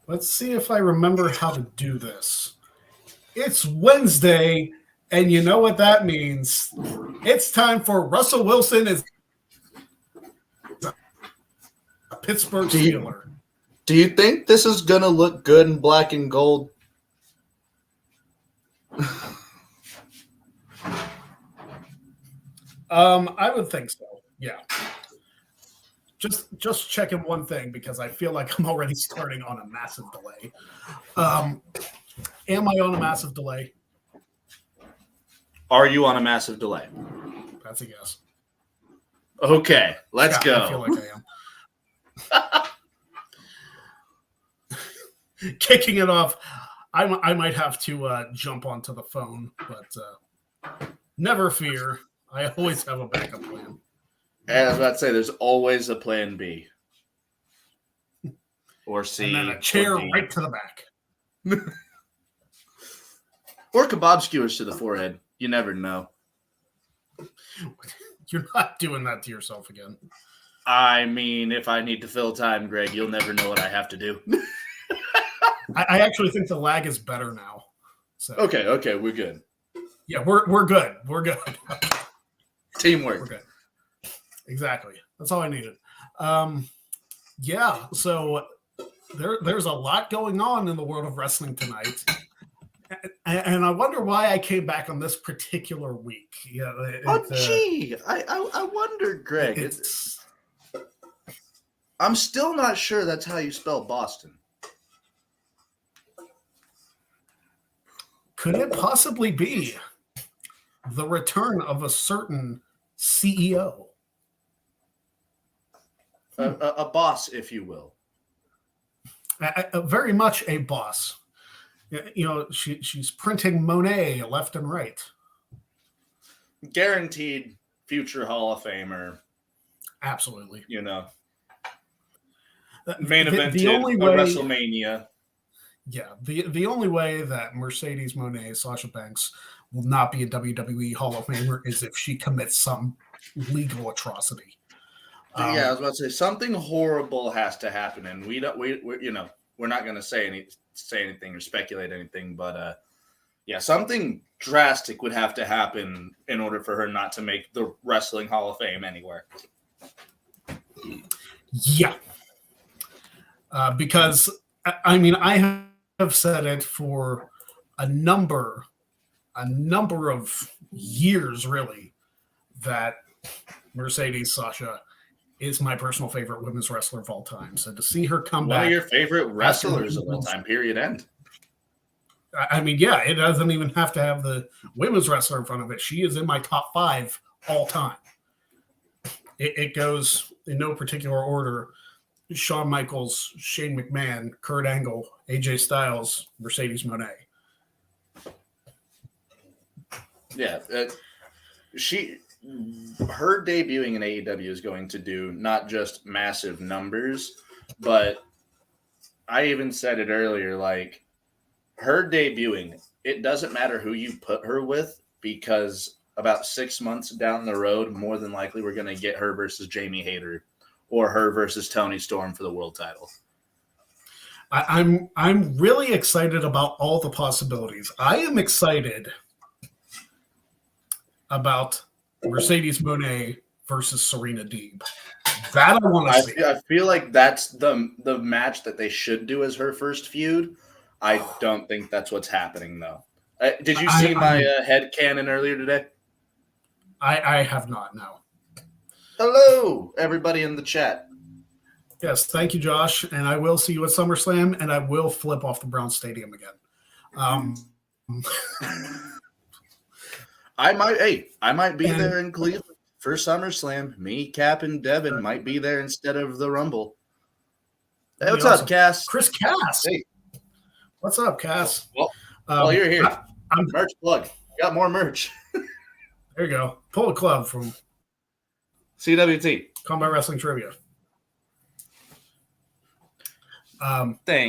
Let's see if I remember how to do this. It's Wednesday, and you know what that means. It's time for Russell Wilson is a Pittsburgh Steeler. Do you think this is going to look good in black and gold? I would think so. Yeah. Just checking one thing because I feel like I'm already starting on a massive delay. Am I on a massive delay? Are you on a massive delay? That's a yes. Okay, let's go. I feel like I am. Kicking it off, I might have to jump onto the phone, but never fear. I always have a backup plan. I was about to say, there's always a plan B. Or C. And then a chair right to the back. Or kebab skewers to the forehead. You never know. You're not doing that to yourself again. I mean, if I need to fill time, Greg, you'll never know what I have to do. I actually think the lag is better now. So Okay, we're good. Yeah, we're good. We're good. Teamwork. We're good. Exactly. That's all I needed. Yeah, so there's a lot going on in the world of wrestling tonight. And I wonder why I came back on this particular week. Yeah. I wonder, Greg. I'm still not sure that's how you spell Boston. Could it possibly be the return of a certain CEO? A boss, if you will. Very much a boss. You know, she's printing Mone left and right. Guaranteed future Hall of Famer. Absolutely. You know. Main event the only way, WrestleMania. Yeah, the only way that Mercedes Moné, Sasha Banks, will not be a WWE Hall of Famer is if she commits some legal atrocity. Yeah, I was about to say something horrible has to happen, and we're not going to say anything or speculate anything, but yeah, something drastic would have to happen in order for her not to make the Wrestling Hall of Fame anywhere. Yeah, because I mean I have said it for a number of years, really, that Mercedes Sasha is my personal favorite women's wrestler of all time. So to see her come back. One of your favorite wrestlers of all time, period, end. I mean, yeah, it doesn't even have to have the women's wrestler in front of it. She is in my top 5 all time. It goes in no particular order. Shawn Michaels, Shane McMahon, Kurt Angle, AJ Styles, Mercedes Moné. Yeah, her debuting in AEW is going to do not just massive numbers, but I even said it earlier, like her debuting, it doesn't matter who you put her with, because about 6 months down the road, more than likely we're going to get her versus Jamie Hayter or her versus Toni Storm for the world title. I'm really excited about all the possibilities. I am excited about Mercedes Moné versus Serena Deeb. That I want to see. I feel like that's the match that they should do as her first feud. I don't think that's what's happening, though. Did you see my head canon earlier today? I have not, no. Hello, everybody in the chat. Yes, thank you, Josh. And I will see you at SummerSlam, and I will flip off the Brown Stadium again. I might be there in Cleveland for SummerSlam. Me, Cap, and Devin might be there instead of the Rumble. Hey, what's up, Cass? Chris Cass. Hey. What's up, Cass? Well, you're here. Merch plug. Got more merch. There you go. Pull a club from CWT. Combat Wrestling Trivia.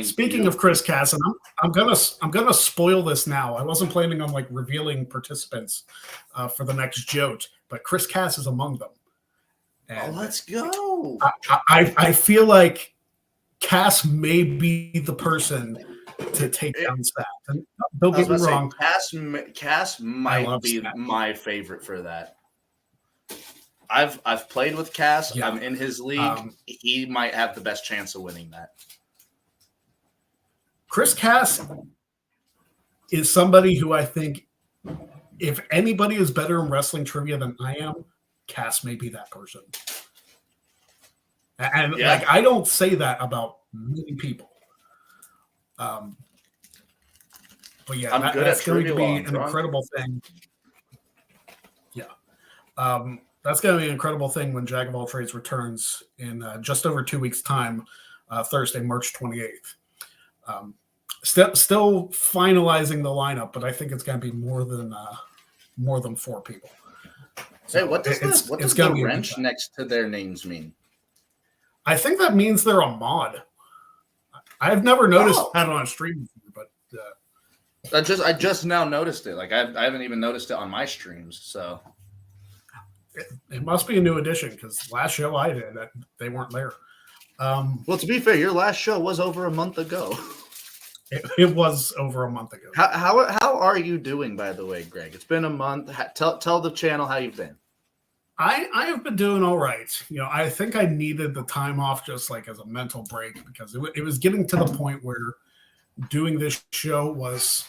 Speaking of Chris Cass, and I'm gonna spoil this now. I wasn't planning on like revealing participants for the next joke, but Chris Cass is among them. And let's go. I feel like Cass may be the person to take down Stat. And don't I was get me about to wrong. say, Cass might be Stat. my favorite for that. I've played with Cass. Yeah. I'm in his league. He might have the best chance of winning that. Chris Cass is somebody who I think, if anybody is better in wrestling trivia than I am, Cass may be that person. And like, I don't say that about many people. But yeah, that's going to be an incredible thing. Yeah. That's going to be an incredible thing when Jack of All Trades returns in just over 2 weeks' time, Thursday, March 28th. Still finalizing the lineup, but I think it's going to be more than 4 people. So what does the wrench next to their names mean? I think that means they're a mod. I've never noticed that on a stream before, but I just now noticed it. Like I haven't even noticed it on my streams. So it must be a new addition because last show I did, they weren't there. Well, to be fair, your last show was over a month ago. It was over a month ago. How are you doing, by the way, Greg? It's been a month. Tell the channel how you've been. I have been doing all right. I think I needed the time off just like as a mental break because it was getting to the point where doing this show was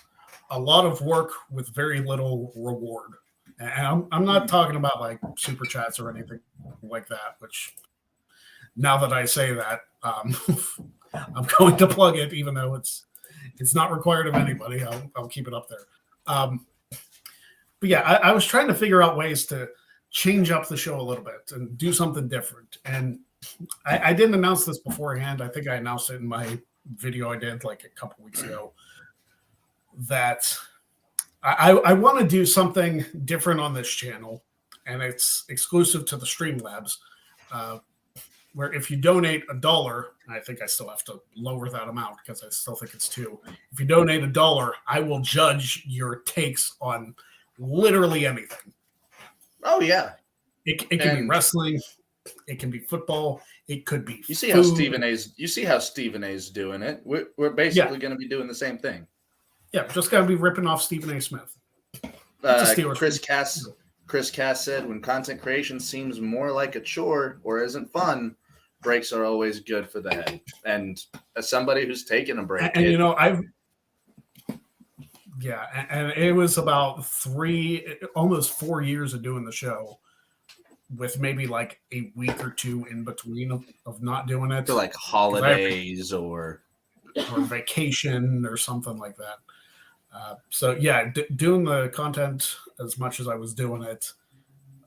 a lot of work with very little reward. And I'm not talking about like super chats or anything like that, which now that I say that, I'm going to plug it, even though it's not required of anybody. I'll keep it up there. But yeah, I was trying to figure out ways to change up the show a little bit and do something different. And I didn't announce this beforehand. I think I announced it in my video I did like a couple weeks ago that I want to do something different on this channel, and it's exclusive to the Streamlabs, where if you donate $1, I think I still have to lower that amount because I still think it's $2. If you donate $1, I will judge your takes on literally anything. Oh yeah, it can be wrestling, it can be football, it could be. You see how Stephen A's doing it. We're basically going to be doing the same thing. Yeah, just got to be ripping off Stephen A. Smith. Chris Cass said, "When content creation seems more like a chore or isn't fun, breaks are always good for the head." And as somebody who's taken a break, and and it was about almost 4 years of doing the show, with maybe like a week or two in between of not doing it, so like holidays or vacation or something like that. So yeah, doing the content as much as I was doing it,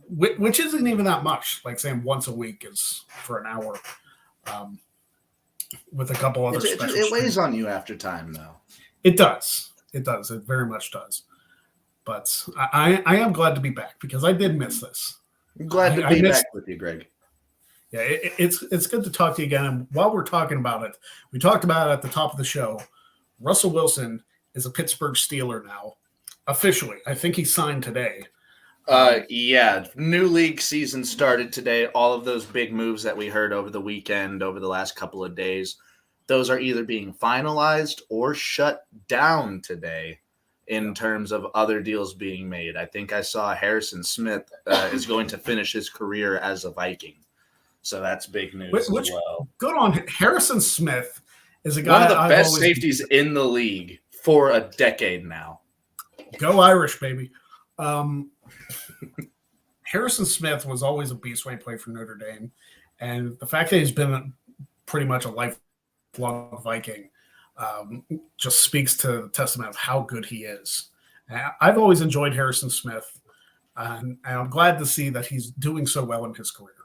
which isn't even that much. Like saying once a week is for an hour, with a couple other special. It weighs on you after time, though. It does. It does. It very much does. But I am glad to be back because I did miss this. I'm glad to be back with you, Greg. Yeah, it's good to talk to you again. And while we're talking about it, we talked about it at the top of the show. Russell Wilson is a Pittsburgh Steeler now, officially. I think he signed today. Yeah, new league season started today. All of those big moves that we heard over the weekend, over the last couple of days, those are either being finalized or shut down today in terms of other deals being made. I think I saw Harrison Smith is going to finish his career as a Viking. So that's big news as well. Good on Harrison Smith is a guy. One of the best safeties in the league for a decade now. Go Irish, baby. Harrison Smith was always a beast when he played for Notre Dame. And the fact that he's been pretty much a lifelong Viking just speaks to the testament of how good he is. I've always enjoyed Harrison Smith, and I'm glad to see that he's doing so well in his career.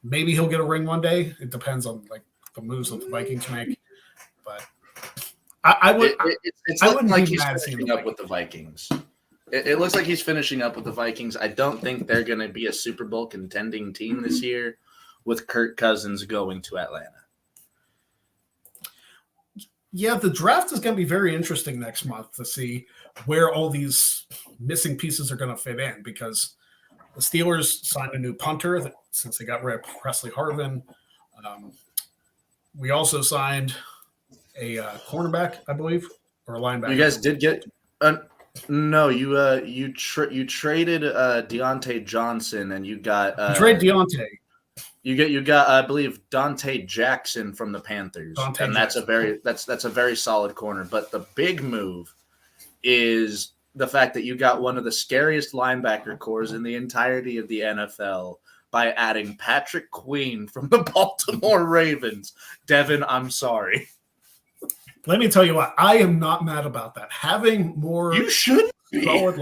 Maybe he'll get a ring one day. It depends on like the moves that the Vikings make. But I would. It's looking like he's finishing up with the Vikings. It looks like he's finishing up with the Vikings. I don't think they're going to be a Super Bowl contending team this year, with Kirk Cousins going to Atlanta. Yeah, the draft is going to be very interesting next month to see where all these missing pieces are going to fit in, because the Steelers signed a new punter since they got rid of Presley Harvin. We also signed a cornerback, I believe, or a linebacker. You guys did get no. You traded Deontay Johnson, and you got trade Deontay. You got I believe Dante Jackson from the Panthers, and that's a very solid corner. But the big move is the fact that you got one of the scariest linebacker cores in the entirety of the NFL by adding Patrick Queen from the Baltimore Ravens. Devin, I'm sorry. Let me tell you what, I am not mad about that. Having more You should be. Solid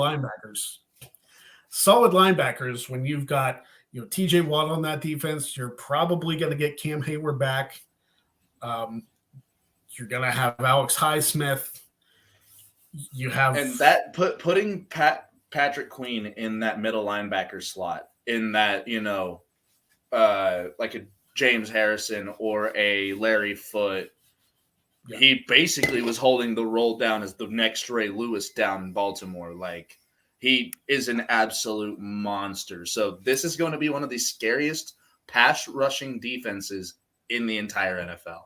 linebackers when you've got TJ Watt on that defense, you're probably going to get Cam Hayward back. You're going to have Alex Highsmith. You have and that putting Patrick Queen in that middle linebacker slot, in that like a James Harrison or a Larry Foote. Yeah. He basically was holding the role down as the next Ray Lewis down in Baltimore. Like, he is an absolute monster. So this is going to be one of the scariest pass rushing defenses in the entire NFL.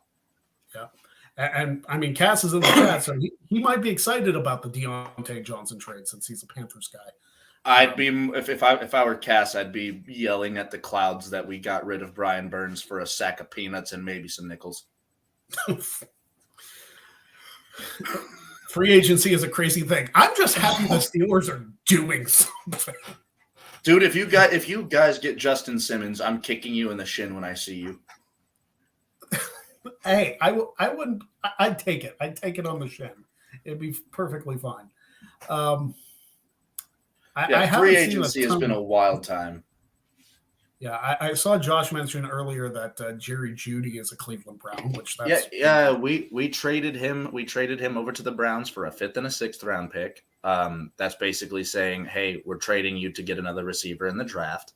Yeah. And I mean, Cass is in the chat, so he might be excited about the Deontay Johnson trade since he's a Panthers guy. I'd be if I were Cass, I'd be yelling at the clouds that we got rid of Brian Burns for a sack of peanuts and maybe some nickels. Free agency is a crazy thing. I'm just happy the Steelers are doing something. Dude, if you guys get Justin Simmons, I'm kicking you in the shin when I see you. Hey, I wouldn't. I'd take it. I'd take it on the shin. It'd be perfectly fine. Free agency has been a wild time. Yeah, I saw Josh mention earlier that Jerry Jeudy is a Cleveland Brown, which we traded him. We traded him over to the Browns for a 5th and a 6th round pick. That's basically saying, hey, we're trading you to get another receiver in the draft.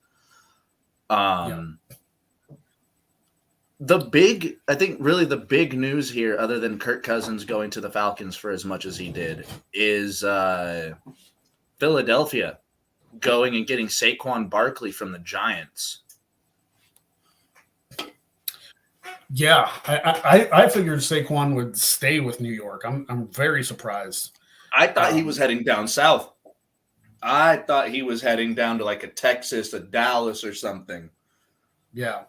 The big news here, other than Kirk Cousins going to the Falcons for as much as he did, is Philadelphia going and getting Saquon Barkley from the Giants. Yeah, I figured Saquon would stay with New York. I'm very surprised. I thought he was heading down south. I thought he was heading down to like a Texas, a Dallas, or something. Yeah,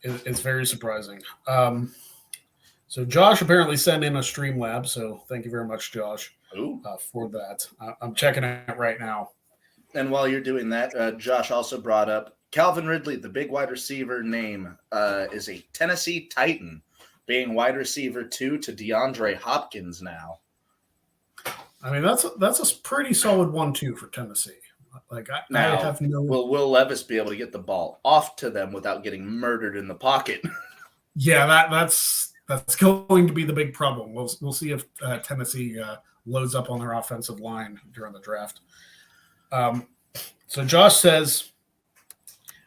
it's very surprising. So Josh apparently sent in a Streamlab, so thank you very much, Josh, for that. I'm checking it right now. And while you're doing that, Josh also brought up Calvin Ridley, the big wide receiver name, is a Tennessee Titan, being wide receiver 2 to DeAndre Hopkins now. I mean, that's a pretty solid 1-2 for Tennessee. Like I have no. Will Will Levis be able to get the ball off to them without getting murdered in the pocket? Yeah, that's going to be the big problem. We'll see if Tennessee loads up on their offensive line during the draft. So Josh says,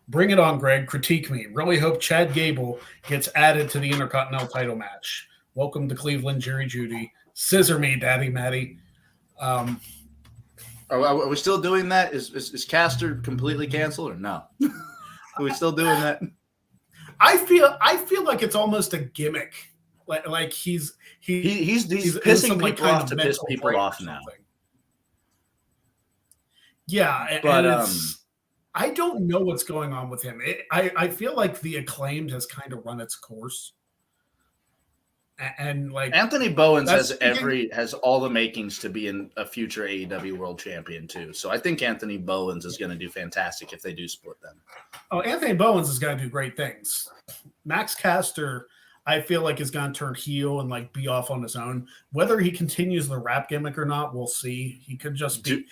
bring it on, Greg. Critique me. Really hope Chad Gable gets added to the Intercontinental title match. Welcome to Cleveland, Jerry Jeudy. Scissor me, Daddy Matty. Are we still doing that? Is Caster completely canceled or no? Are we still doing that? I feel like it's almost a gimmick. Like he's pissing people off to piss people off now. Yeah, but I don't know what's going on with him. I feel like the Acclaimed has kind of run its course, and like Anthony Bowens has all the makings to be in a future AEW World Champion too. So I think Anthony Bowens is going to do fantastic if they do split them. Oh, Anthony Bowens is going to do great things. Max Caster, I feel like, is going to turn heel and like be off on his own. Whether he continues the rap gimmick or not, we'll see. He could just be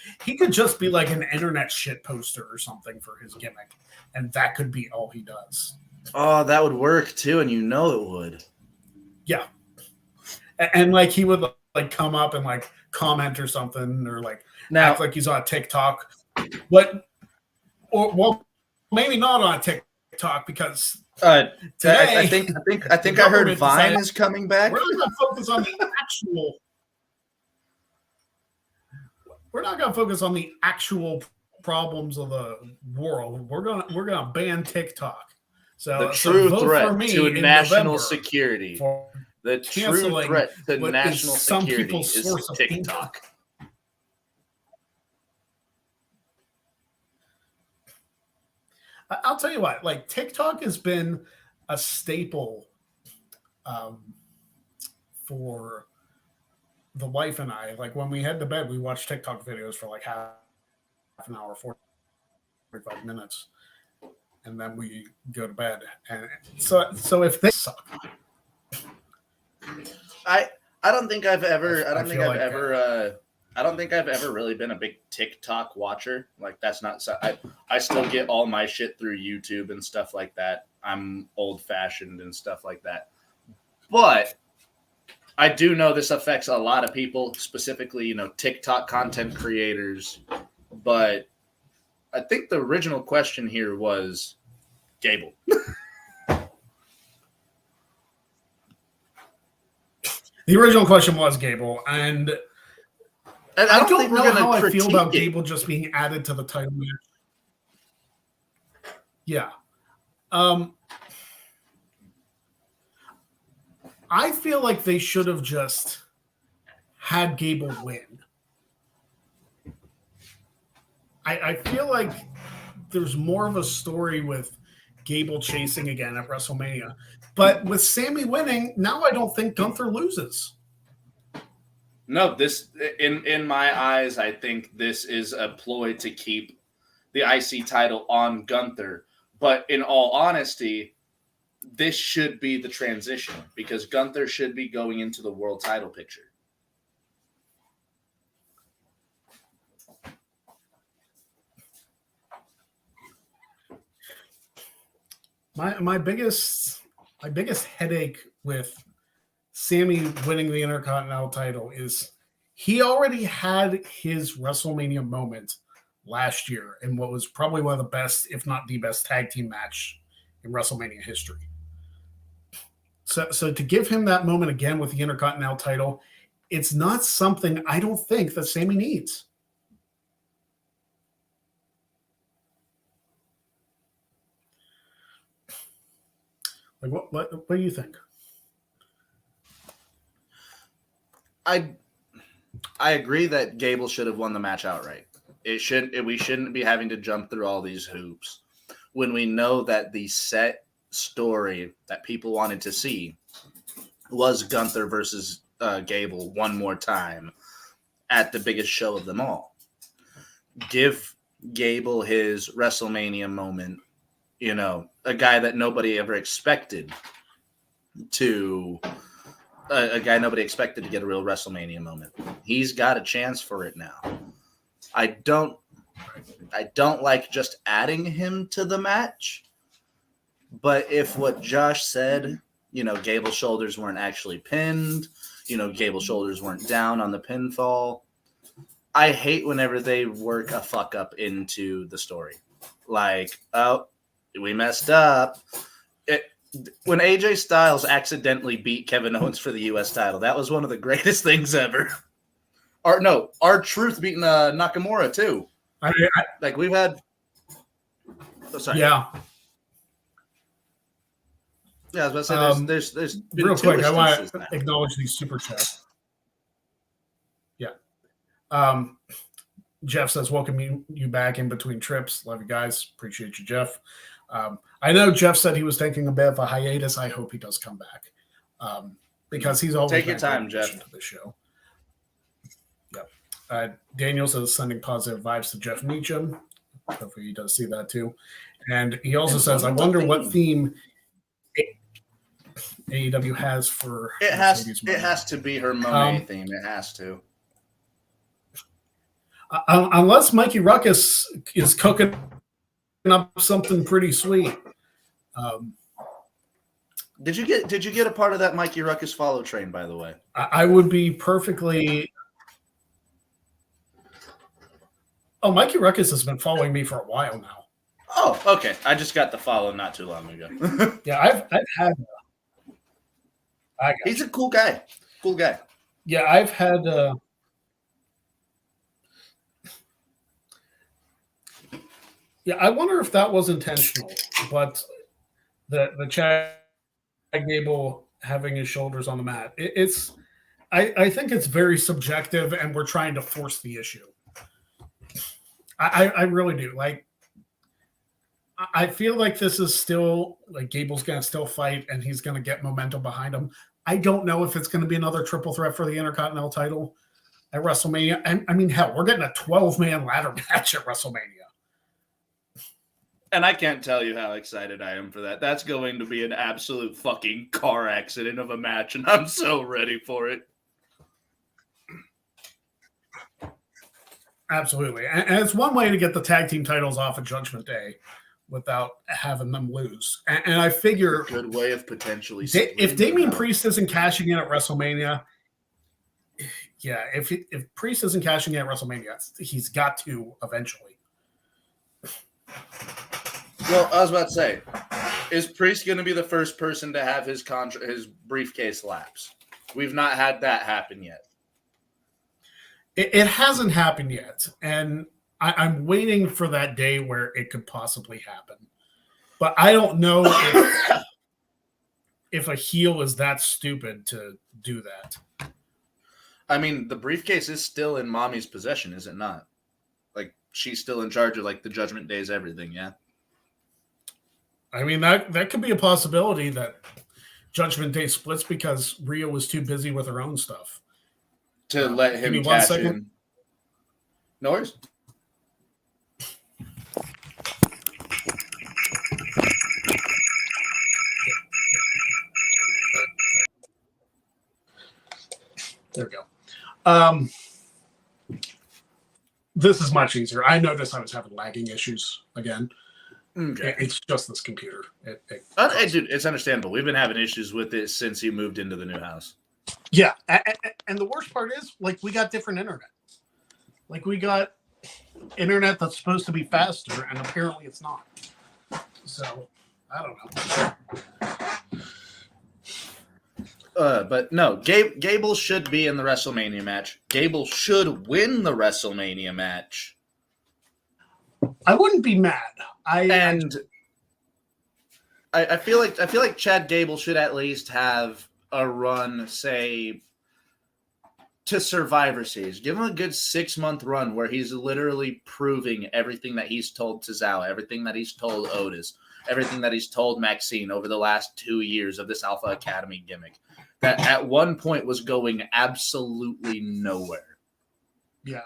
like an internet shit poster or something for his gimmick, and that could be all he does. Oh, that would work too, and you know it would. Yeah, and like he would like come up and like comment or something, or like act like he's on TikTok, or maybe not on TikTok because. Today, I think I heard Vine is coming back. We're not going to focus on the actual. We're not going to focus on the actual problems of the world. We're gonna ban TikTok. The true threat to national November security. for The true threat to national some security people's is source of TikTok. I'll tell you what, like TikTok has been a staple for the wife and I. Like when we head to bed, we watch TikTok videos for like half an hour, 45 minutes, and then we go to bed. And so if they suck, I don't think I've ever really been a big TikTok watcher. Like that's not I still get all my shit through YouTube and stuff like that. I'm old fashioned and stuff like that. But I do know this affects a lot of people, specifically, TikTok content creators. But I think the original question here was Gable. The original question was Gable, and I don't know how I feel about Gable just being added to the title match. Yeah. I feel like they should have just had Gable win. I feel like there's more of a story with Gable chasing again at WrestleMania. But with Sammy winning, now I don't think Gunther loses. No, this in my eyes, I think this is a ploy to keep the IC title on Gunther. But in all honesty, this should be the transition because Gunther should be going into the world title picture. My biggest headache with Sammy winning the Intercontinental title is he already had his WrestleMania moment last year in what was probably one of the best, if not the best, tag team match in WrestleMania history. So to give him that moment again with the Intercontinental title, it's not something I don't think that Sammy needs. Like what do you think? I agree that Gable should have won the match outright. We shouldn't be having to jump through all these hoops when we know that the set story that people wanted to see was Gunther versus Gable one more time at the biggest show of them all. Give Gable his WrestleMania moment, a guy that nobody ever expected to a guy nobody expected to get a real WrestleMania moment. He's got a chance for it now. I don't like just adding him to the match. But if what Josh said, Gable's shoulders weren't actually pinned, Gable's shoulders weren't down on the pinfall, I hate whenever they work a fuck up into the story. Like, oh, we messed up. When AJ Styles accidentally beat Kevin Owens for the U.S. title, that was one of the greatest things ever. R-Truth beating Nakamura too. We've had. Oh, sorry. Yeah. Yeah, I was about to say there's been real quick. I want to now. acknowledge these super chats. Yeah. Jeff says, "Welcome you back in between trips. Love you guys. Appreciate you, Jeff." I know Jeff said he was taking a bit of a hiatus. I hope he does come back because he's always take your time, Jeff. To the show. Yep. Daniel says sending positive vibes to Jeff Meacham. Hopefully he does see that too. And he also says, "I wonder what theme AEW has for it has to be her Mone theme. It has to." Unless Mikey Ruckus is cooking up something pretty sweet. Did you get a part of that Mikey Ruckus follow train, by the way? I would be perfectly. Oh, Mikey Ruckus has been following me for a while now. Oh, okay. I just got the follow not too long ago. Yeah, I've had. He's a cool guy. Cool guy. Yeah, I've had. Yeah, I wonder if that was intentional, but the Chad Gable having his shoulders on the mat. I think it's very subjective, and we're trying to force the issue. I really do. Like, I feel like this is still like Gable's going to still fight, and he's going to get momentum behind him. I don't know if it's going to be another triple threat for the Intercontinental title at WrestleMania. And I mean, hell, we're getting a 12-man ladder match at WrestleMania. And I can't tell you how excited I am for that. That's going to be an absolute fucking car accident of a match, and I'm so ready for it. Absolutely. And it's one way to get the tag team titles off of Judgment Day without having them lose. And I figure good way of potentially if Damian Priest isn't cashing in at WrestleMania, yeah, if Priest isn't cashing in at WrestleMania, he's got to eventually. Well, I was about to say, is Priest going to be the first person to have his briefcase lapse? We've not had that happen yet. It hasn't happened yet, and I'm waiting for that day where it could possibly happen. But I don't know if a heel is that stupid to do that. I mean, the briefcase is still in Mommy's possession, is it not? Like, she's still in charge of, like, the Judgment Days, everything, yeah? I mean, that could be a possibility that Judgment Day splits because Rhea was too busy with her own stuff. To let him cash in. No worries. There we go. This is much easier. I noticed I was having lagging issues again. Okay. It's just this computer. Dude, it's understandable. We've been having issues with it since you moved into the new house. Yeah, and the worst part is, like, we got different internet. Like, we got internet that's supposed to be faster, and apparently it's not. So, I don't know. But no, Gable should be in the WrestleMania match. Gable should win the WrestleMania match. I wouldn't be mad. I feel like Chad Gable should at least have a run, say, to Survivor Series. Give him a good 6-month run where he's literally proving everything that he's told Tozawa, everything that he's told Otis, everything that he's told Maxine over the last 2 years of this Alpha Academy gimmick that at one point was going absolutely nowhere. Yeah.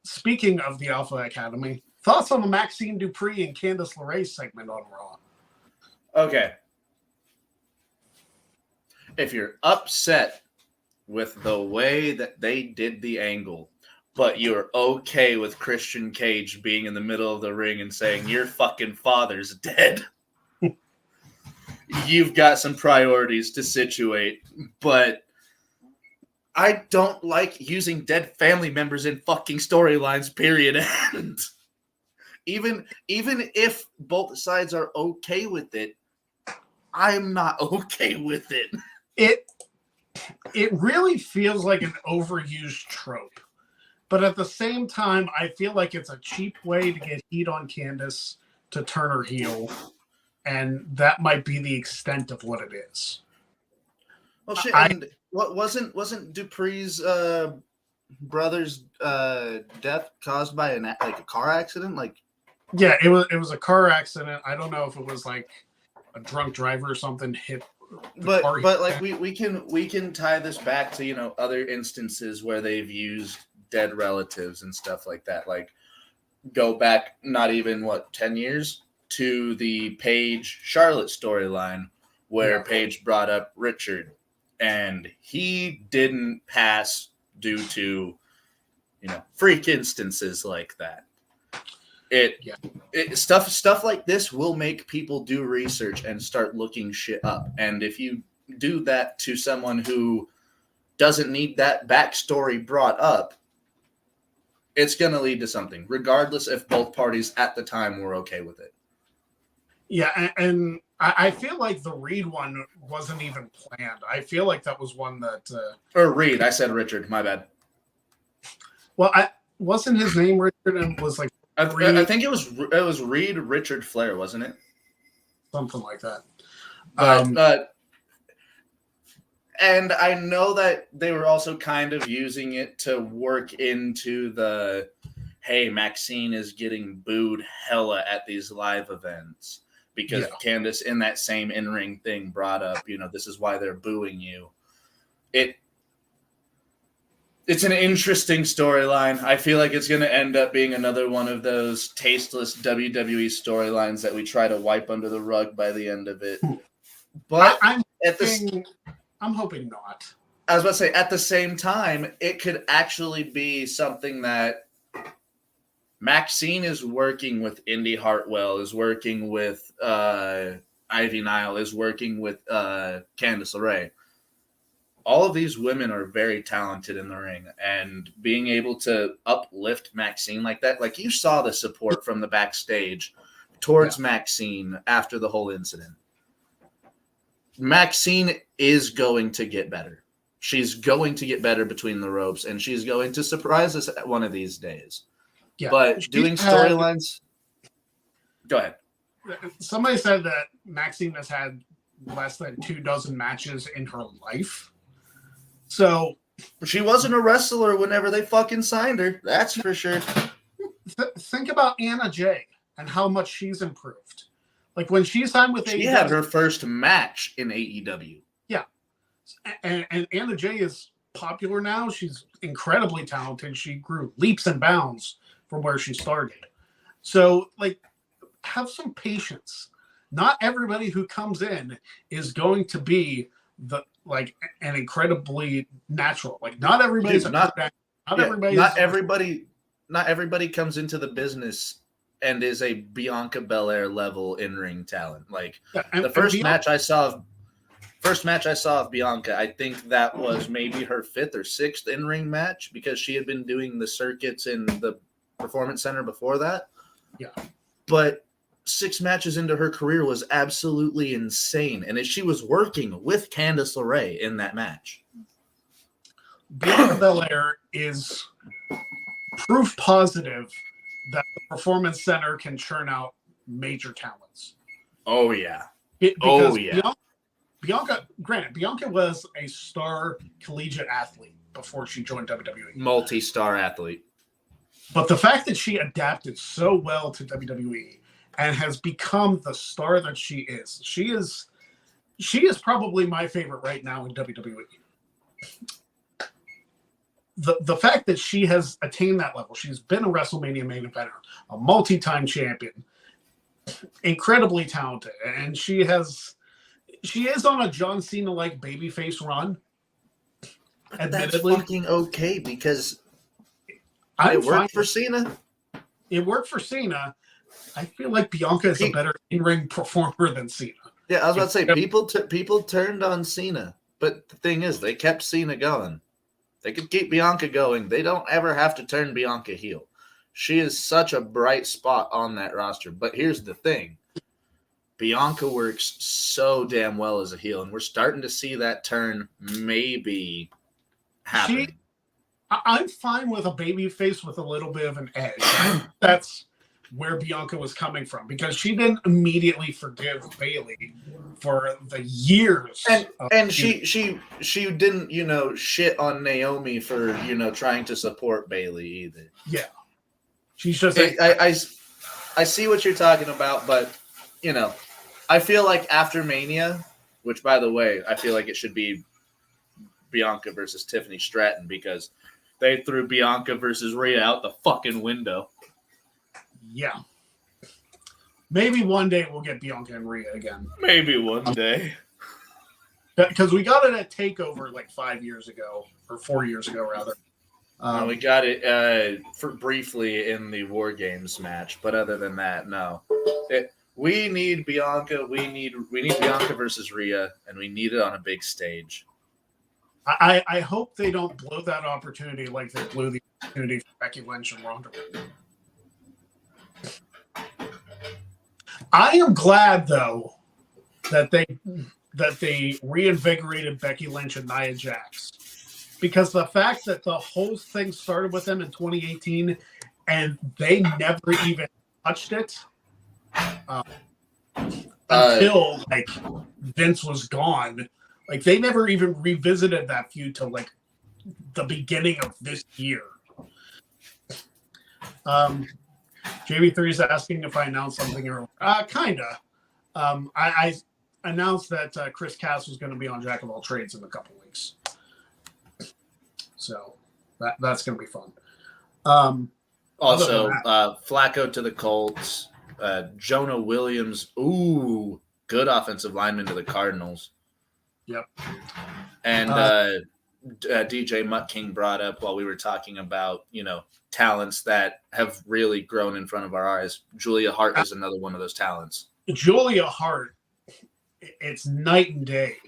Speaking of the Alpha Academy, thoughts on the Maxine Dupree and Candice LeRae segment on Raw? Okay. If you're upset with the way that they did the angle, but you're okay with Christian Cage being in the middle of the ring and saying, your fucking father's dead, you've got some priorities to situate. But I don't like using dead family members in fucking storylines, period. And even if both sides are okay with it, I'm not okay with it. It really feels like an overused trope. But at the same time, I feel like it's a cheap way to get heat on Candice to turn her heel. And that might be the extent of what it is. Well, shit, and what wasn't Dupree's brother's death caused by a car accident? Like, yeah, it was a car accident. I don't know if it was like a drunk driver or something hit. But like we can tie this back to, you know, other instances where they've used dead relatives and stuff like that. Like, go back not even 10 years to the Paige Charlotte storyline where Paige brought up Richard and he didn't pass due to, you know, freak instances like that. Stuff like this will make people do research and start looking shit up. And if you do that to someone who doesn't need that backstory brought up, it's going to lead to something, regardless if both parties at the time were okay with it. Yeah, and I feel like the Reed one wasn't even planned. I feel like that was one that... or Reed, I said Richard, my bad. Well, wasn't his name Richard and was like... I think it was Reed Richard Flair, wasn't it? something like that. But and I know that they were also kind of using it to work into the, hey, Maxine is getting booed hella at these live events because Candace in that same in-ring thing brought up, this is why they're booing you. It's an interesting storyline. I feel like it's going to end up being another one of those tasteless WWE storylines that we try to wipe under the rug by the end of it. But I'm hoping not. I was about to say, at the same time, it could actually be something that Maxine is working with Indy Hartwell, is working with Ivy Nile, is working with Candice LeRae. All of these women are very talented in the ring, and being able to uplift Maxine like that, like you saw the support from the backstage towards Maxine after the whole incident. Maxine is going to get better. She's going to get better between the ropes, and she's going to surprise us one of these days. Yeah, but doing storylines... Go ahead. Somebody said that Maxine has had less than 24 matches in her life. So she wasn't a wrestler whenever they fucking signed her. That's for sure. Think about Anna Jay and how much she's improved. Like when she signed with AEW. She had her first match in AEW. Yeah. And Anna Jay is popular now. She's incredibly talented. She grew leaps and bounds from where she started. So, like, have some patience. Not everybody who comes in is going to be an incredibly natural. Like, not everybody's not everybody comes into the business and is a Bianca Belair level in-ring talent. Like the first match I saw of Bianca, I think that was maybe her 5th or 6th in-ring match because she had been doing the circuits in the Performance Center before that. Yeah. But 6 matches into her career was absolutely insane. And she was working with Candice LeRae in that match. Bianca Belair is proof positive that the Performance Center can churn out major talents. Oh, yeah. Bianca was a star collegiate athlete before she joined WWE. Multi-star athlete. But the fact that she adapted so well to WWE and has become the star that she is probably my favorite right now in WWE. The fact that she has attained that level, she's been a WrestleMania main eventer, a multi-time champion, incredibly talented, and she is on a John Cena-like babyface run. That's fucking okay because it worked for Cena. It worked for Cena. I feel like Bianca is a better in-ring performer than Cena. Yeah, I was about to say people turned on Cena, but the thing is, they kept Cena going. They could keep Bianca going. They don't ever have to turn Bianca heel. She is such a bright spot on that roster. But here's the thing. Bianca works so damn well as a heel, and we're starting to see that turn maybe happen. I'm fine with a baby face with a little bit of an edge. That's where Bianca was coming from because she didn't immediately forgive Bayley for the years. And she didn't, shit on Naomi for, trying to support Bayley either. Yeah. She's just I see what you're talking about, but I feel like after Mania, which by the way, I feel like it should be Bianca versus Tiffany Stratton because they threw Bianca versus Rhea out the fucking window. Yeah. Maybe one day we'll get Bianca and Rhea again. Maybe one day. Because we got it at TakeOver like 5 years ago, or 4 years ago, rather. We got it for briefly in the War Games match, but other than that, no. We need Bianca. We need Bianca versus Rhea, and we need it on a big stage. I hope they don't blow that opportunity like they blew the opportunity for Becky Lynch and Ronda Rousey. I am glad though that they reinvigorated Becky Lynch and Nia Jax because the fact that the whole thing started with them in 2018 and they never even touched it, until like Vince was gone. Like they never even revisited that feud till like the beginning of this year. JB3 is asking if I announced something earlier. Kinda. I announced that Chris Cass was going to be on Jack of All Trades in a couple weeks, so that's going to be fun. Also, Flacco to the Colts. Jonah Williams, good offensive lineman to the Cardinals. Yep. And DJ Mutt King brought up while we were talking about, talents that have really grown in front of our eyes. Julia Hart is another one of those talents. Julia Hart, it's night and day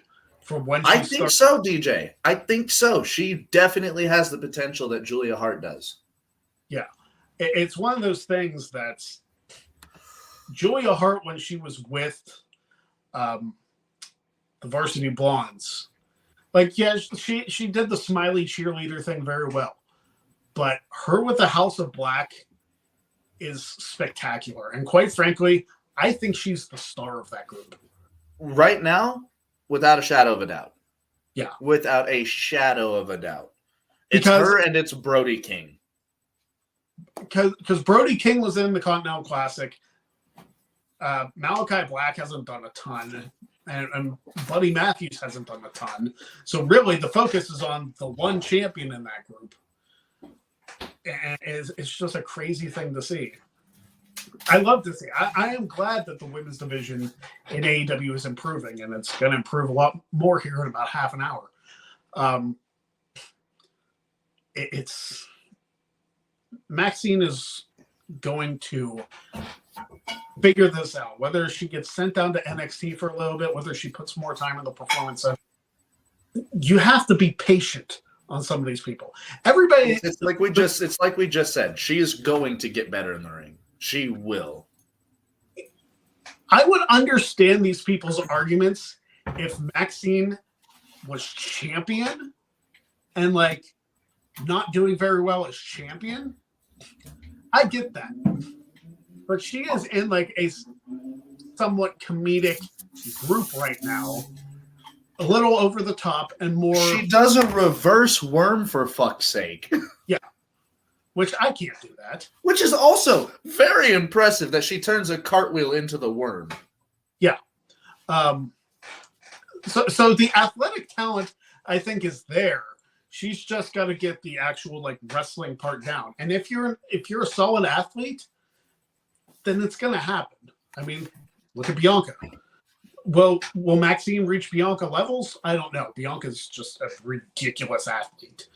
from when she I think so, DJ. I think so. She definitely has the potential that Julia Hart does. Yeah. It's one of those things that's Julia Hart, when she was with the Varsity Blondes, like, yeah, she did the smiley cheerleader thing very well. But her with the House of Black is spectacular. And quite frankly, I think she's the star of that group. Right now, without a shadow of a doubt. Yeah. Without a shadow of a doubt. It's her and it's Brody King. Because Brody King was in the Continental Classic. Malachi Black hasn't done a ton. And Buddy Matthews hasn't done a ton. So really the focus is on the one champion in that group. And it's just a crazy thing to see. I love to see. I am glad that the women's division in AEW is improving, and it's going to improve a lot more here in about half an hour. Maxine is going to figure this out, whether she gets sent down to NXT for a little bit, whether she puts more time in the performance. You have to be patient on some of these people. Everybody, it's like we just said. She is going to get better in the ring. She will. I would understand these people's arguments if Maxine was champion and like not doing very well as champion. I get that. But she is in like a somewhat comedic group right now. A little over the top and more. She does a reverse worm for fuck's sake. Yeah. Which I can't do that. Which is also very impressive that she turns a cartwheel into the worm. Yeah. So the athletic talent, I think, is there. She's just got to get the actual like wrestling part down. And if you're a solid athlete, then it's going to happen. I mean, look at Bianca. Will Maxine reach Bianca levels? I don't know. Bianca's just a ridiculous athlete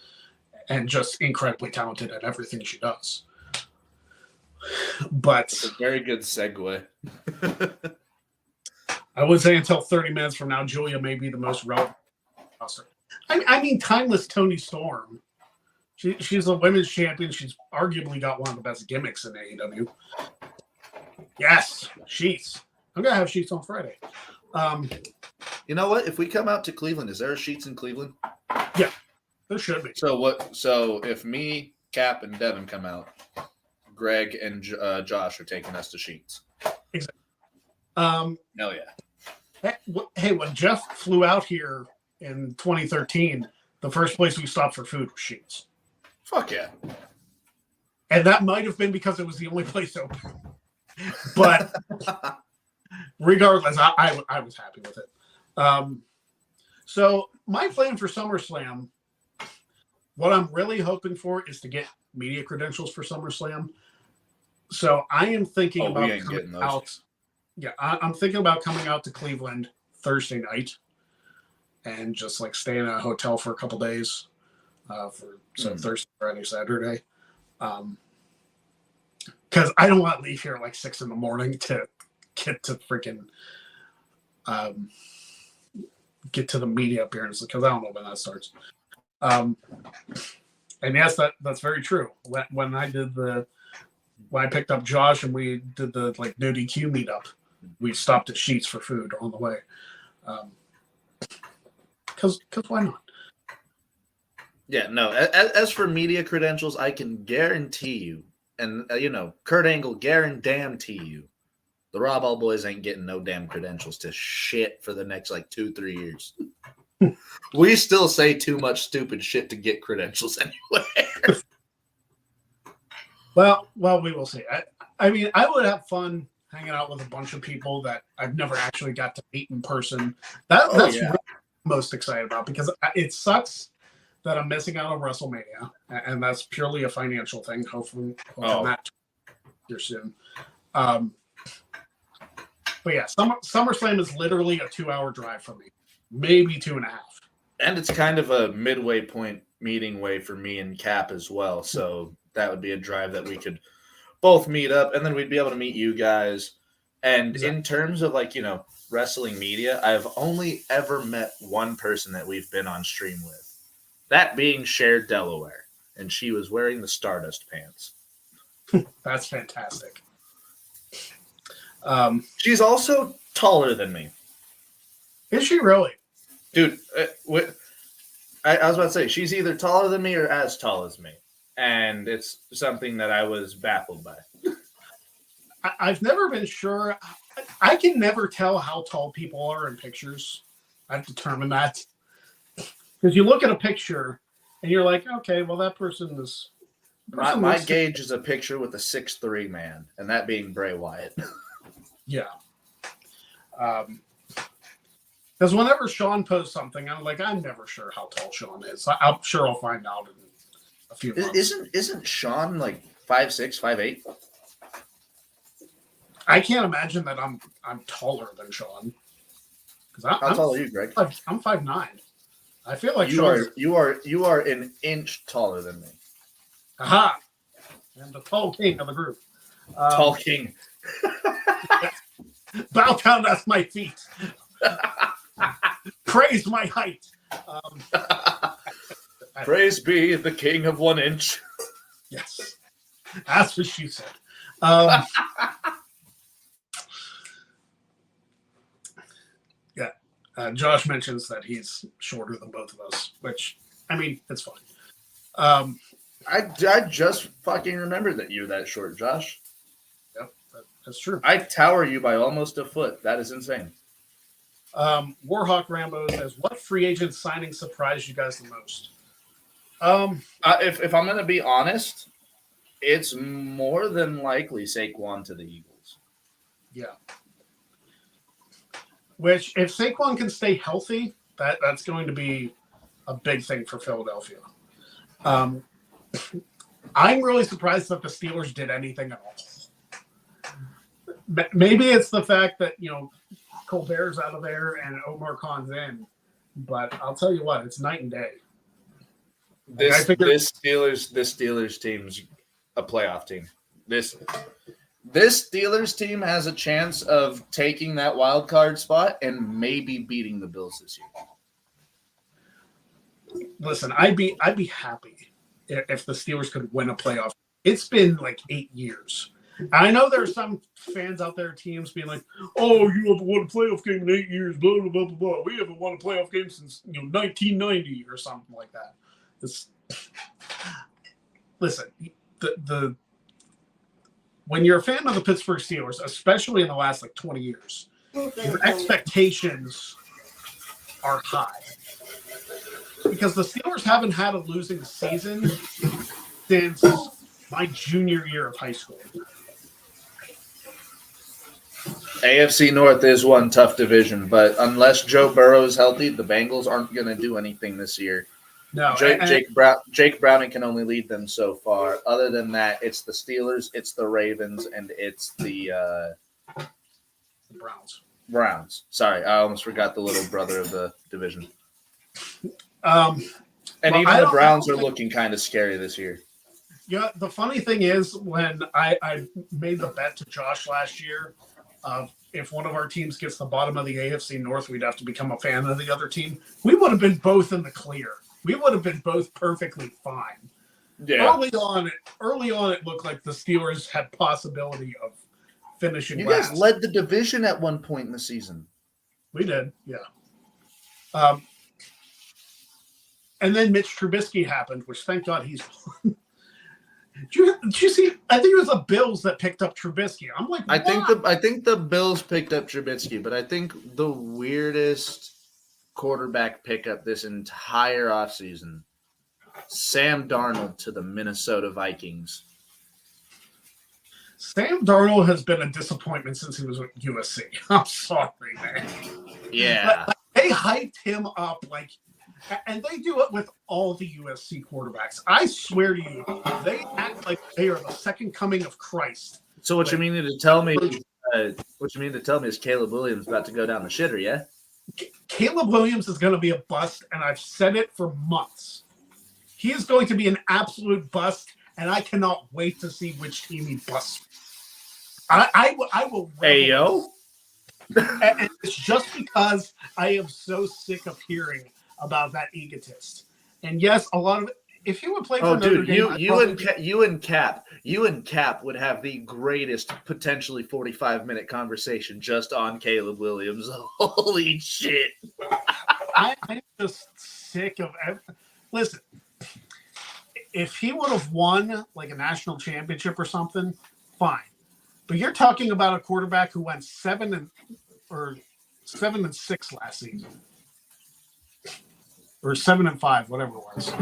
and just incredibly talented at everything she does. But it's a very good segue. I would say until 30 minutes from now, Julia may be the most relevant roster. I mean, timeless Toni Storm. She's a women's champion. She's arguably got one of the best gimmicks in AEW. Yes, Sheets. I'm going to have Sheets on Friday. You know what? If we come out to Cleveland, is there a Sheets in Cleveland? Yeah, there should be. So if me, Cap, and Devin come out, Greg and Josh are taking us to Sheets. Exactly. Hell yeah. Hey, when Jeff flew out here in 2013, the first place we stopped for food was Sheets. Fuck yeah. And that might have been because it was the only place open. But regardless, I was happy with it. So my plan for SummerSlam, what I'm really hoping for is to get media credentials for SummerSlam. So I am thinking about coming out. Yeah, I'm thinking about coming out to Cleveland Thursday night and just like stay in a hotel for a couple days Thursday, Friday, Saturday. Because I don't want to leave here at like 6 a.m. to get to freaking get to the media appearance because I don't know when that starts. And yes, that's very true. When I picked up Josh and we did the like no DQ meetup, we stopped at Sheets for food on the way. Because why not? Yeah, no. As for media credentials, I can guarantee you, and Kurt Angle guarantee you, The Raw Ball Boys ain't getting no damn credentials to shit for the next like 2-3 years. We still say too much stupid shit to get credentials anywhere. Well, we will see. I mean, I would have fun hanging out with a bunch of people that I've never actually got to meet in person. That's what I'm most excited about, because it sucks that I'm missing out on WrestleMania, and that's purely a financial thing. Hopefully not here soon. But yeah, SummerSlam is literally a 2-hour drive for me, maybe 2.5. And it's kind of a midway point meeting way for me and Cap as well. So that would be a drive that we could both meet up, and then we'd be able to meet you guys. And in terms of like, wrestling media, I've only ever met one person that we've been on stream with, that being Cher Delaware, and she was wearing the Stardust pants. That's fantastic. She's also taller than me. Is she really? Dude, I was about to say, she's either taller than me or as tall as me. And it's something that I was baffled by. I've never been sure. I can never tell how tall people are in pictures. I've determined that. Because you look at a picture and you're like, okay, well, that person is... My gauge is a picture with a 6'3" man, and that being Bray Wyatt. Yeah. Because whenever Sean posts something, I'm like, I'm never sure how tall Sean is. I'm sure I'll find out in a few months. Isn't Sean like 5'6", 5'8"? I can't imagine that I'm taller than Sean. How tall are you, Greg? I'm 5'9". I feel like you are an inch taller than me. Aha! I'm the tall king of the group. Tall king. Bow down at my feet. Praise my height. Praise be the king of 1 inch. Yes. That's what she said. Josh mentions that he's shorter than both of us, which, I mean, it's fine. I just fucking remembered that you're that short, Josh. Yep, that's true. I tower you by almost a foot. That is insane. Warhawk Rambo says, what free agent signing surprised you guys the most? If I'm going to be honest, it's more than likely Saquon to the Eagles. Yeah. Which, if Saquon can stay healthy, that's going to be a big thing for Philadelphia. I'm really surprised that the Steelers did anything at all. Maybe it's the fact that, Colbert's out of there and Omar Khan's in, but I'll tell you what, it's night and day. This Steelers team's a playoff team. This Steelers team has a chance of taking that wild card spot and maybe beating the Bills this year. Listen, I'd be happy if the Steelers could win a playoff. It's been like 8 years. I know there are some fans out there, teams being like, "Oh, you haven't won a playoff game in 8 years." Blah blah blah blah blah. We haven't won a playoff game since 1990 or something like that. Listen, the when you're a fan of the Pittsburgh Steelers, especially in the last 20 years, your expectations are high because the Steelers haven't had a losing season since my junior year of high school. AFC North is one tough division, but unless Joe Burrow is healthy, the Bengals aren't going to do anything this year. No, Jake Browning can only lead them so far. Other than that, it's the Steelers, it's the Ravens, and it's the Browns. Sorry, I almost forgot the little brother of the division. And even the Browns are looking kind of scary this year. Yeah, the funny thing is, when I made the bet to Josh last year, if one of our teams gets the bottom of the AFC North, we'd have to become a fan of the other team. We would have been both in the clear. We would have been both perfectly fine. Yeah. Early on, it looked like the Steelers had possibility of finishing. You guys led the division at one point in the season. We did, yeah. And then Mitch Trubisky happened, which thank God he's Did you see? I think it was the Bills that picked up Trubisky. I'm like, I what? think the Bills picked up Trubisky, but I think the weirdest quarterback pickup this entire offseason, Sam Darnold to the Minnesota Vikings. Sam Darnold has been a disappointment since he was with USC. I'm sorry, man. Yeah. Like, they hyped him up and they do it with all the USC quarterbacks. I swear to you, they act like they are the second coming of Christ. So what you mean to tell me? What you mean to tell me is Caleb Williams about to go down the shitter? Yeah. Caleb Williams is going to be a bust, and I've said it for months. He is going to be an absolute bust, and I cannot wait to see which team he busts. I will. Hey yo. And it's just because I am so sick of hearing about that egotist. And yes, a lot of it, if he would play for Notre Dame, you and Cap would have the greatest potentially 45-minute conversation just on Caleb Williams. Holy shit. I'm just sick of listen, if he would have won like a national championship or something, fine. But you're talking about a quarterback who went 7-6 last season. Or 7-5, whatever it was.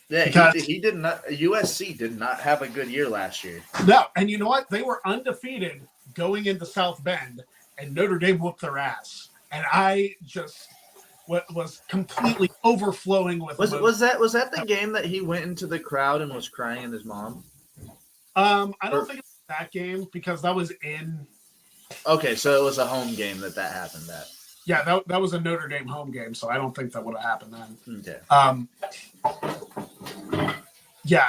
Yeah, he did not. USC did not have a good year last year. No, and you know what? They were undefeated going into South Bend, and Notre Dame whooped their ass. And I just was completely overflowing with. Was that the game that he went into the crowd and was crying at his mom? I don't think it was that game because that was in. Okay, so it was a home game that happened at. Yeah, that was a Notre Dame home game, so I don't think that would have happened then. Okay. Yeah,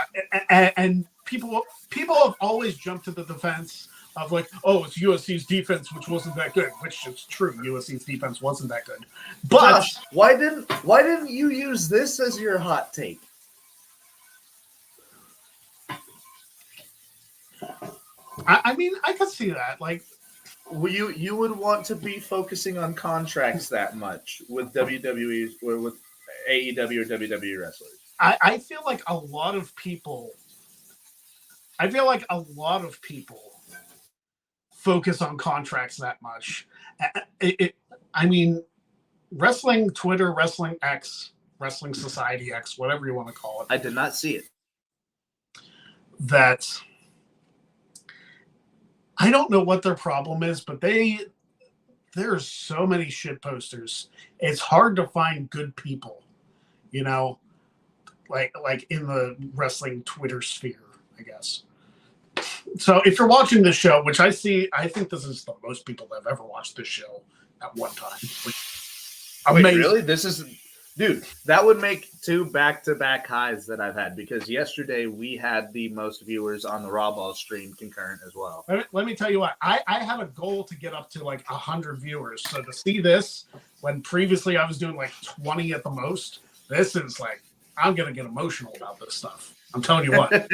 and people have always jumped to the defense of like, oh, it's USC's defense, which wasn't that good, which is true. USC's defense wasn't that good. But Josh, why didn't you use this as your hot take? I mean, I could see that. Like, you would want to be focusing on contracts that much with WWE or with AEW or WWE wrestlers. I feel like a lot of people focus on contracts that much. I mean, wrestling Twitter, wrestling X, wrestling Society X, whatever you want to call it. I did not see it. That I don't know what their problem is, but there's so many shit posters. It's hard to find good people, you know, like in the wrestling Twitter sphere, I guess. So if you're watching this show, which I think this is the most people that have ever watched this show at one time. Wait, really? Dude, that would make 2 back-to-back highs that I've had because yesterday we had the most viewers on the Raw Ball stream concurrent as well. Let me tell you what, I had a goal to get up to like 100 viewers. So to see this, when previously I was doing like 20 at the most, this is like, I'm going to get emotional about this stuff. I'm telling you what.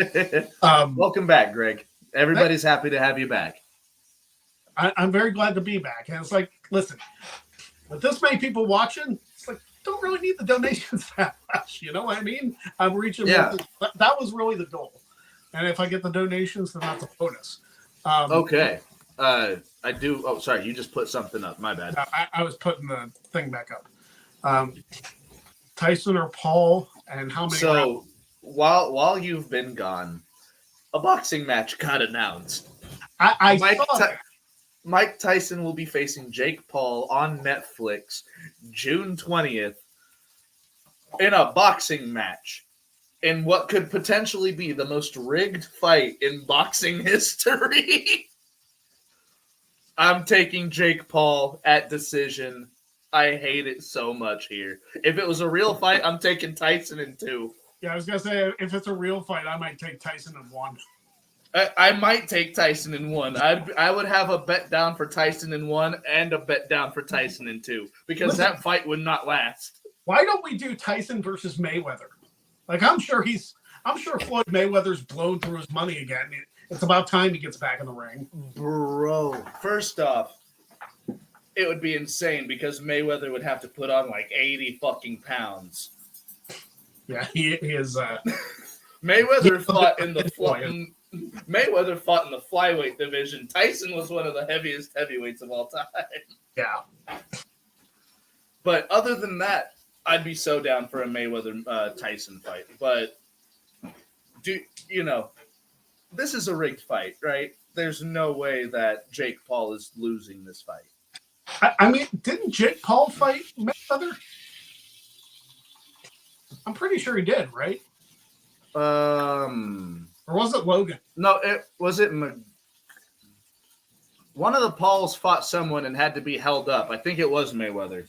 Welcome back, Greg. Everybody's happy to have you back. I'm very glad to be back. And it's like, listen, with this many people watching, it's like, don't really need the donations that much. You know what I mean? I'm reaching. Yeah. That was really the goal. And if I get the donations, then that's a bonus. Okay. I do. Oh, sorry. You just put something up. My bad. I was putting the thing back up. Tyson or Paul, and how many? So while you've been gone, a boxing match got announced. I saw that. Mike Tyson will be facing Jake Paul on Netflix June 20th in a boxing match in what could potentially be the most rigged fight in boxing history. I'm taking Jake Paul at decision. I hate it so much here. If it was a real fight, I'm taking Tyson in 2. Yeah, I was going to say, if it's a real fight, I might take Tyson in 1. I might take Tyson in 1. I would have a bet down for Tyson in 1 and a bet down for Tyson in 2 because that fight would not last. Why don't we do Tyson versus Mayweather? Like I'm sure Floyd Mayweather's blown through his money again. It's about time he gets back in the ring. Bro, first off, it would be insane because Mayweather would have to put on like 80 fucking pounds. Yeah, he is. Mayweather fought in the flyweight division. Tyson was one of the heaviest heavyweights of all time. Yeah. But other than that, I'd be so down for a Mayweather Tyson fight. But this is a rigged fight, right? There's no way that Jake Paul is losing this fight. I mean, didn't Jake Paul fight Mayweather? I'm pretty sure he did, right? Or was it Logan? No, one of the Pauls fought someone and had to be held up. I think it was Mayweather.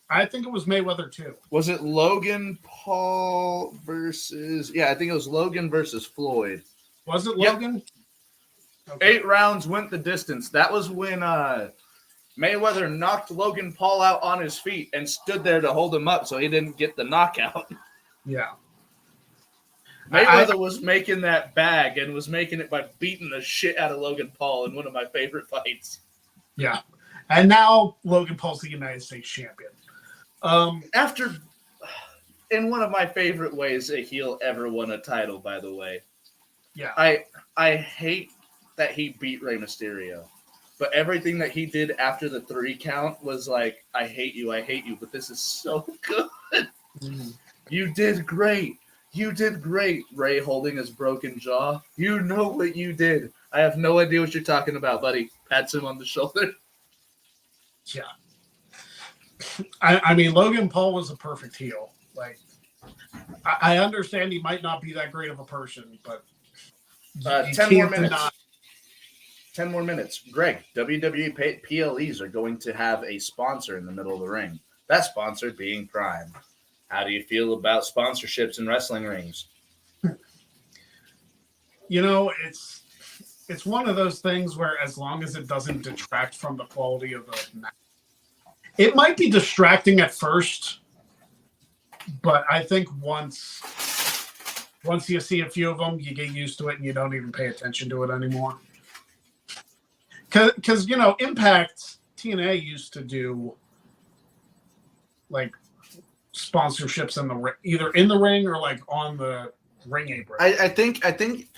I think it was Mayweather too. Was it Logan Paul versus? Yeah, I think it was Logan versus Floyd. Was it Logan? Yep. Okay. 8 rounds went the distance. That was when Mayweather knocked Logan Paul out on his feet and stood there to hold him up so he didn't get the knockout. Yeah. Mayweather was making that bag and was making it by beating the shit out of Logan Paul in one of my favorite fights. Yeah. And now Logan Paul's the United States champion. After, in one of my favorite ways a heel ever won a title, by the way. Yeah. I hate that he beat Rey Mysterio. But everything that he did after the 3 count was like, I hate you, but this is so good. Mm-hmm. You did great. Ray holding his broken jaw. You know what you did. I have no idea what you're talking about, buddy. Pats him on the shoulder. Yeah. I mean, Logan Paul was a perfect heel. Like, I understand he might not be that great of a person, but 10 more minutes. 10 more minutes. Greg, WWE PLEs are going to have a sponsor in the middle of the ring. That sponsor being Prime. How do you feel about sponsorships in wrestling rings? It's one of those things where as long as it doesn't detract from the quality of the match, it might be distracting at first, but I think once you see a few of them, you get used to it and you don't even pay attention to it anymore. Because, Impact, TNA used to do, like, sponsorships in the either in the ring or, like, on the ring apron. I think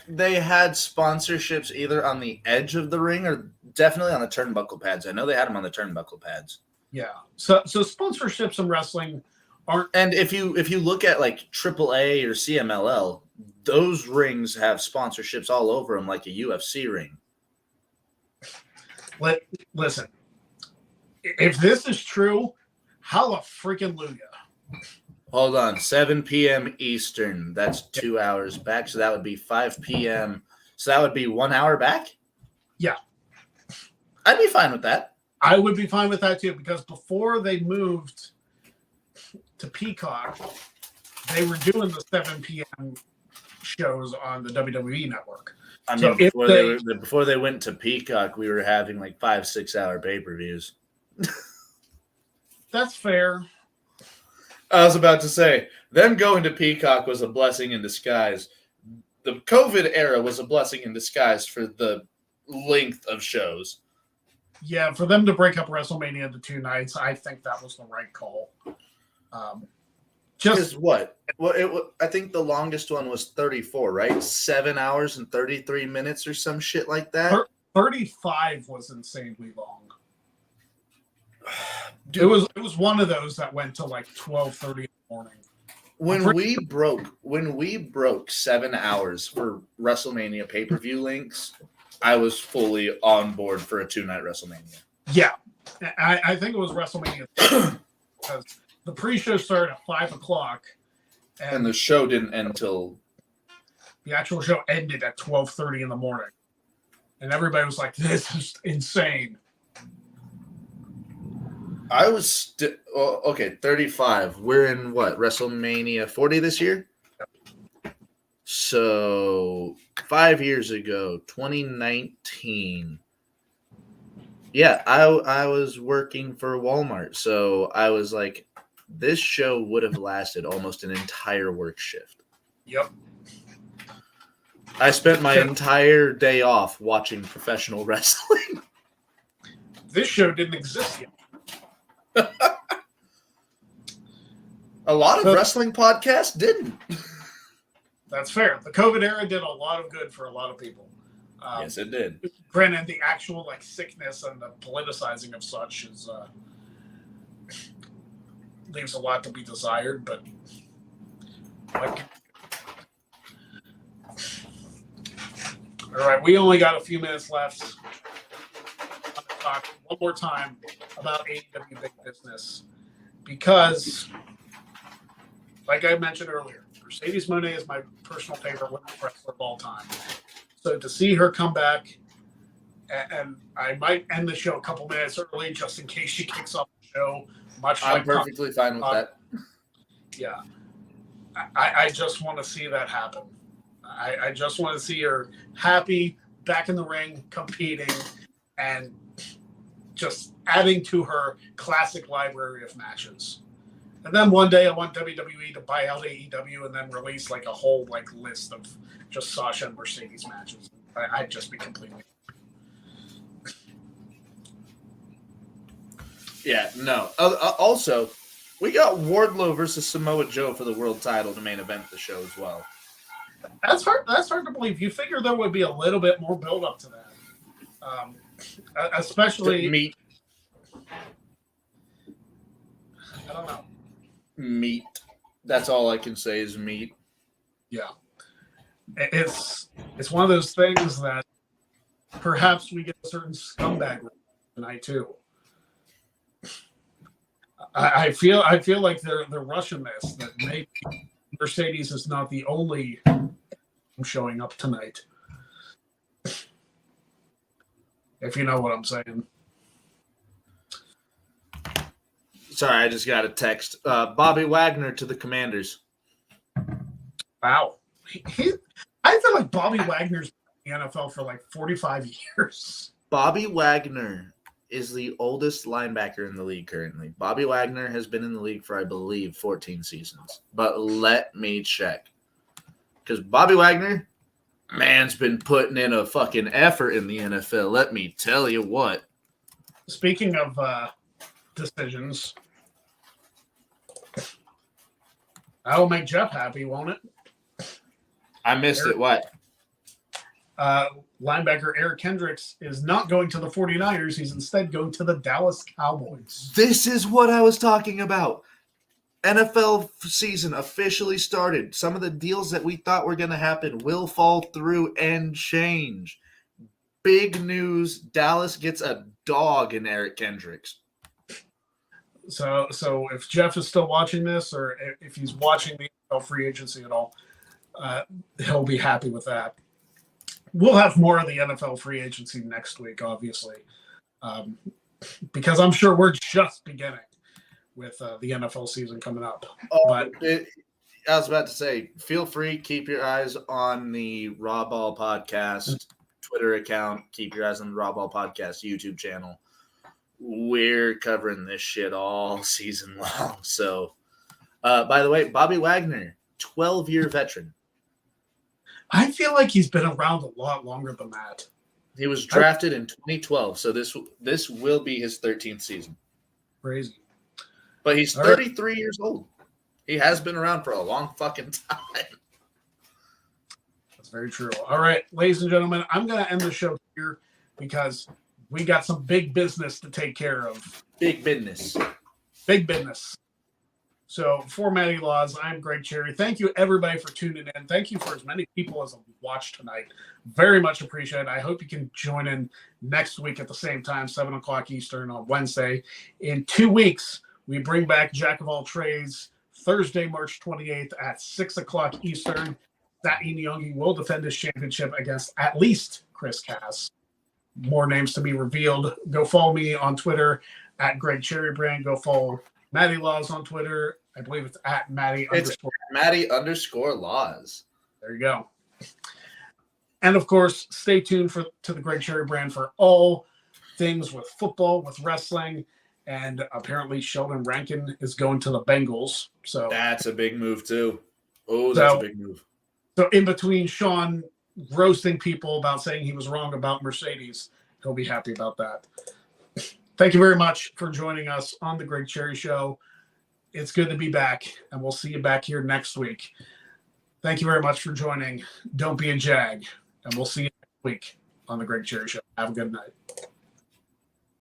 they had sponsorships either on the edge of the ring or definitely on the turnbuckle pads. I know they had them on the turnbuckle pads. Yeah. So sponsorships in wrestling aren't. And if you look at like AAA or CMLL, those rings have sponsorships all over them, like a UFC ring. Listen, if this is true, hallelujah. Hold on, 7 p.m. Eastern. That's 2 hours back, so that would be 5 p.m. So that would be 1 hour back? Yeah. I'd be fine with that. I would be fine with that too, because before they moved to Peacock, they were doing the 7 p.m. shows on the WWE network. I mean, so before they went to Peacock, we were having like 5-6 hour pay-per-views. That's fair. I was about to say, them going to Peacock was a blessing in disguise. The COVID era was a blessing in disguise for the length of shows. Yeah, for them to break up WrestleMania into 2 nights, I think that was the right call. Just what? Well, I think the longest one was 34, right? 7 hours and 33 minutes or some shit like that. 35 was insanely long. Dude, it was one of those that went to like 12:30 in the morning. When we broke 7 hours for WrestleMania pay-per-view links, I was fully on board for a 2-night WrestleMania. Yeah, I think it was WrestleMania because the pre-show started at 5 o'clock, and the show didn't end until the actual show ended at 12:30 in the morning, and everybody was like, "This is insane." I was okay. 35. We're in what, WrestleMania 40 this year? So 5 years ago, 2019. Yeah, I was working for Walmart, so I was like, this show would have lasted almost an entire work shift. Yep. I spent my entire day off watching professional wrestling. This show didn't exist yet. A lot of wrestling podcasts didn't. That's fair. The COVID era did a lot of good for a lot of people. Yes, it did. Granted, the actual sickness and the politicizing of such is leaves a lot to be desired, but all right, we only got a few minutes left. I'm going to talk one more time about AEW Big Business because, like I mentioned earlier, Mercedes Mone is my personal favorite women's wrestler of all time. So to see her come back, and I might end the show a couple minutes early just in case she kicks off the show. I'm perfectly fine with that. Yeah. I just want to see that happen. I just want to see her happy, back in the ring, competing, and just adding to her classic library of matches. And then one day I want WWE to buy out AEW and then release a whole list of just Sasha and Mercedes matches. I'd just be completely. Yeah, no. Also, we got Wardlow versus Samoa Joe for the world title to main event the show as well. That's hard to believe. You figure there would be a little bit more build up to that, especially meat. I don't know. Meat. That's all I can say is meat. Yeah, it's one of those things that perhaps we get a certain scumbag tonight too. I feel like they're rushing this. That maybe Mercedes is not the only showing up tonight. If you know what I'm saying. Sorry, I just got a text. Bobby Wagner to the Commanders. Wow. I feel like Bobby Wagner's been in the NFL for 45 years. Bobby Wagner is the oldest linebacker in the league currently. Bobby Wagner has been in the league for, I believe, 14 seasons. But let me check. Because Bobby Wagner, man's been putting in a fucking effort in the NFL. Let me tell you what. Speaking of decisions, that'll make Jeff happy, won't it? I missed it. What? Linebacker Eric Kendricks is not going to the 49ers. He's instead going to the Dallas Cowboys. This is what I was talking about. NFL season officially started. Some of the deals that we thought were going to happen will fall through and change. Big news. Dallas gets a dog in Eric Kendricks. So if Jeff is still watching this, or if he's watching the NFL free agency at all, he'll be happy with that. We'll have more of the NFL free agency next week, obviously, because I'm sure we're just beginning with the NFL season coming up. I was about to say, feel free, keep your eyes on the Raw Ball Podcast Twitter account. Keep your eyes on the Raw Ball Podcast YouTube channel. We're covering this shit all season long. So, by the way, Bobby Wagner, 12-year veteran. I feel like he's been around a lot longer than that. He was drafted in 2012, so this will be his 13th season. Crazy. But he's 33 years old. He has been around for a long fucking time. That's very true. All right, ladies and gentlemen, I'm going to end the show here because we got some big business to take care of. Big business. Big business. So for Matty Laws, I'm Greg Cherry. Thank you, everybody, for tuning in. Thank you for as many people as have watched tonight. Very much appreciated. I hope you can join in next week at the same time, 7 o'clock Eastern on Wednesday. In 2 weeks, we bring back Jack of All Trades, Thursday, March 28th at 6 o'clock Eastern. Sati Nyongi will defend his championship against at least Chris Cass. More names to be revealed. Go follow me on Twitter at Greg Cherry Brand. Go follow Matty Laws on Twitter. I believe it's at Matty _. Laws. There you go. And of course, stay tuned to the Greg Cherry Brand for all things with football, with wrestling, and apparently Sheldon Rankin is going to the Bengals. So that's a big move too. Oh, that's a big move. So in between Sean roasting people about saying he was wrong about Mercedes, he'll be happy about that. Thank you very much for joining us on the Greg Cherry Show. It's good to be back, and we'll see you back here next week. thank you very much for joining. Don't be a jag, and we'll see you next week on the Greg Cherry Show. Have a good night.